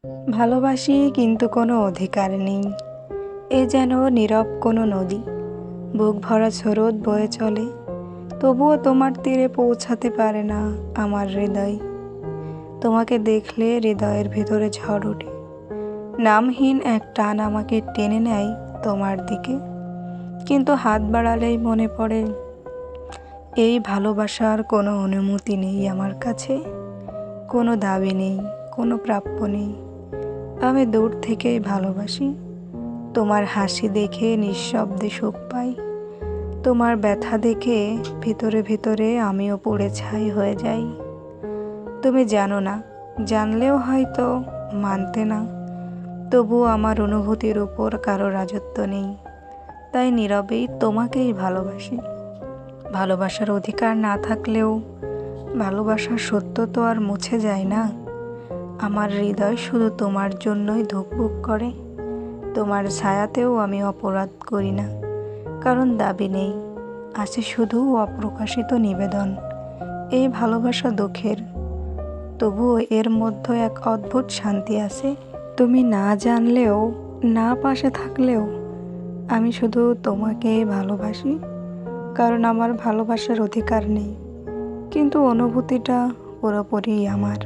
ভালোবাসি কিন্তু কোনো অধিকার নেই। এ যেন নীরব কোনো নদী, বুক ভরা স্রোত বয়ে চলে, তবুও তোমার তীরে পৌঁছাতে পারে না আমার হৃদয়। তোমাকে দেখলে হৃদয়ের ভেতরে ঝড় ওঠে, নামহীন এক টান আমাকে টেনে নেয় তোমার দিকে। কিন্তু হাত বাড়ালেই মনে পড়ে এই ভালোবাসার কোনো অনুমতি নেই আমার কাছে, কোনো দাবি নেই, কোনো প্রাপ্য নেই। আমি দূর থেকেই ভালোবাসি, তোমার হাসি দেখে নিঃশব্দে সুখ পাই, তোমার ব্যথা দেখে ভিতরে ভিতরে আমিও পুড়ে ছাই হয়ে যাই। তুমি জানো না, জানলেও হয়তো মানতে না, তবুও আমার অনুভূতির উপর কারো রাজত্ব নেই, তাই নীরবেই তোমাকেই ভালোবাসি। ভালোবাসার অধিকার না থাকলেও ভালোবাসার সত্য তো আর মুছে যায় না। আমার হৃদয় শুধু তোমার জন্যই ধুকপুক করে, তোমার ছায়াতেও আমি অপরাধ করি না, কারণ দাবি নেই, আছে শুধু অপ্রকাশিত নিবেদন। এই ভালোবাসা দুঃখের, তবুও এর মধ্যে এক অদ্ভুত শান্তি আছে। তুমি না জানলেও, না পাশে থাকলেও আমি শুধু তোমাকেই ভালোবাসি, কারণ আমার ভালোবাসার অধিকার নেই, কিন্তু অনুভূতিটা পুরোপুরি আমার।